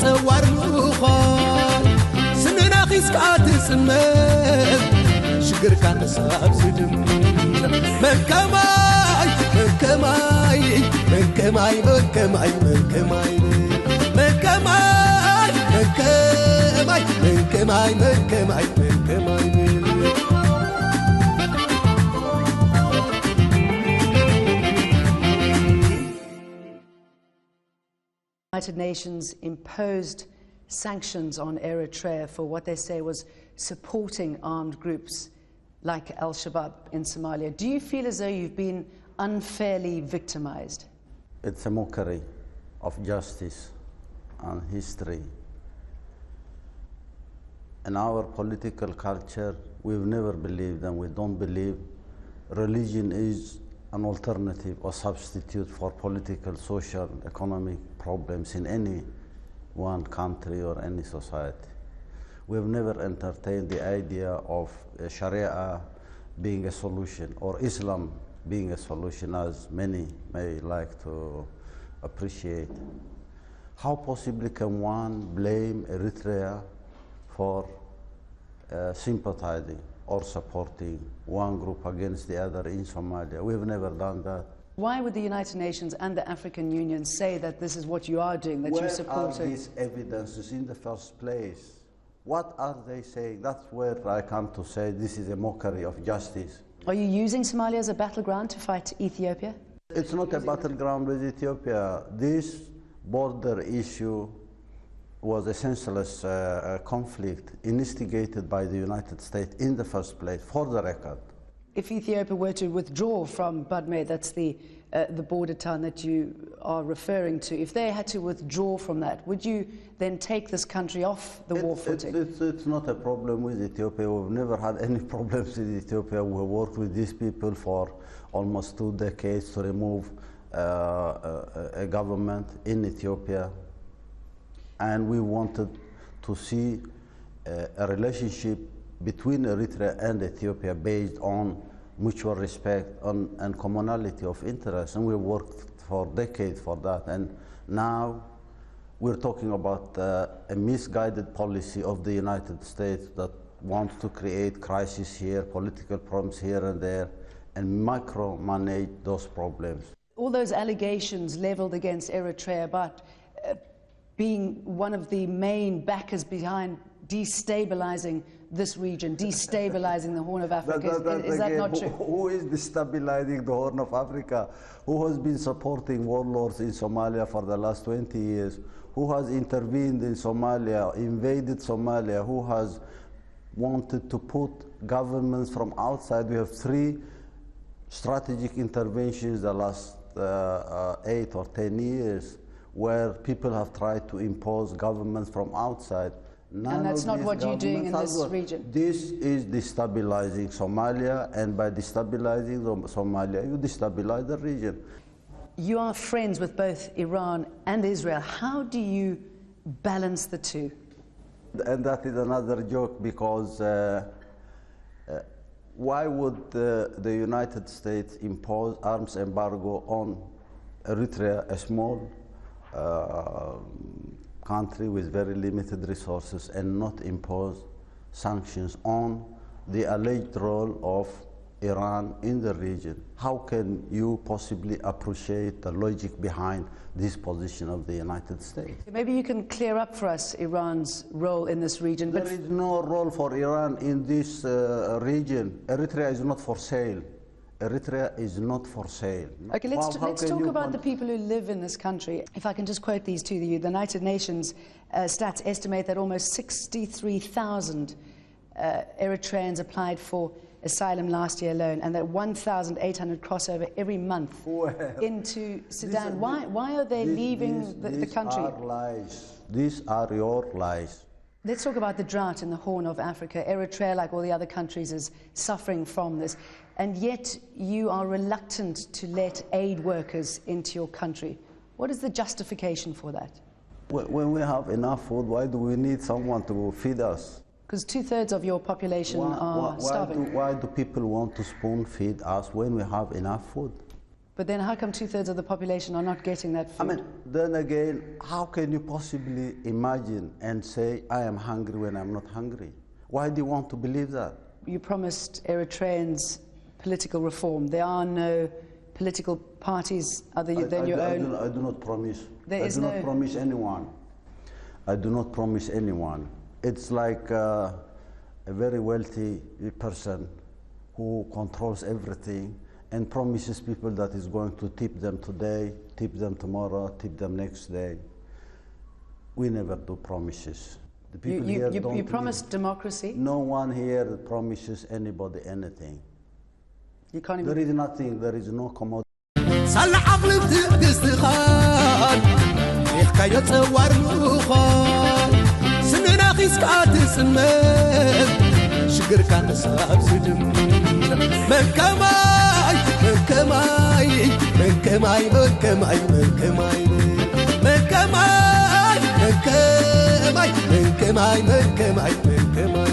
تصور مخال سننا خيسكات سمت شكر كان صاب سدم من كماي من كماي من كماي من كماي من كماي من كماي من كماي من كماي من كماي من كماي United Nations imposed sanctions on Eritrea for what they say was supporting armed groups like Al-Shabaab in Somalia. Do you feel as though you've been unfairly victimized? It's a mockery of justice and history. In our political culture, we've never believed, and we don't believe, religion is an alternative or substitute for political, social, economic problems in any one country or any society. We've never entertained the idea of Sharia being a solution or Islam being a solution, as many may like to appreciate. How possibly can one blame Eritrea for sympathizing or supporting one group against the other in Somalia? We've never done that. Why would the United Nations and the African Union say that this is what you are doing, that you're supporting? Where are these evidences in the first place? What are they saying? That's where I come to say this is a mockery of justice. Are you using Somalia as a battleground to fight Ethiopia? It's not a battleground with Ethiopia. This border issue was a senseless conflict instigated by the United States in the first place, for the record. If Ethiopia were to withdraw from Badme, that's the border town that you are referring to, if they had to withdraw from that, would you then take this country off the war footing? It's not a problem with Ethiopia. We've never had any problems with Ethiopia. We worked with these people for almost 2 decades to remove a government in Ethiopia. And we wanted to see a relationship between Eritrea and Ethiopia based on mutual respect and commonality of interest. And we worked for decades for that. And now we're talking about a misguided policy of the United States that wants to create crisis here, political problems here and there, and micromanage those problems. All those allegations leveled against Eritrea about being one of the main backers behind destabilizing this region, destabilizing the Horn of Africa. Is that not true? Who is destabilizing the Horn of Africa? Who has been supporting warlords in Somalia for the last 20 years? Who has intervened in Somalia, invaded Somalia? Who has wanted to put governments from outside? We have 3 strategic interventions the last 8 or 10 years where people have tried to impose governments from outside. And that's not what you're doing in this region. This is destabilizing Somalia, and by destabilizing Somalia, you destabilize the region. You are friends with both Iran and Israel. How do you balance the two? And that is another joke, because why would the United States impose arms embargo on Eritrea, a small country with very limited resources, and not impose sanctions on the alleged role of Iran in the region? How can you possibly appreciate the logic behind this position of the United States? Maybe you can clear up for us Iran's role in this region. There is no role for Iran in this region. Eritrea is not for sale. Eritrea is not for sale. Okay, let's talk about the people who live in this country. If I can just quote these to you, the United Nations stats estimate that almost 63,000 Eritreans applied for asylum last year alone, and that 1,800 cross over every month into Sudan. Why are they leaving the country? These are lies. These are your lies. Let's talk about the drought in the Horn of Africa. Eritrea, like all the other countries, is suffering from this. And yet you are reluctant to let aid workers into your country. What is the justification for that? When we have enough food, why do we need someone to feed us? Because 2/3 of your population are starving. Why do people want to spoon feed us when we have enough food? But then how come 2/3 of the population are not getting that food? I mean, then again, how can you possibly imagine and say, I am hungry when I'm not hungry? Why do you want to believe that? You promised Eritreans political reform. There are no political parties other than your own. I do not promise. There is do no... not promise anyone. I do not promise anyone. It's like a very wealthy person who controls everything and promises people that is going to tip them today, tip them tomorrow, tip them next day. We never do promises. The people here don't you promised democracy? No one here promises anybody anything. You can't even... There is nothing, there is no commodity. صلع عقل بتقستخان يحكاية صور مخان سننا خيسكات سنمك شكر كان صاب سدم من كماي من كماي من كماي من كماي من كماي من كماي من كماي من كماي من كماي من كماي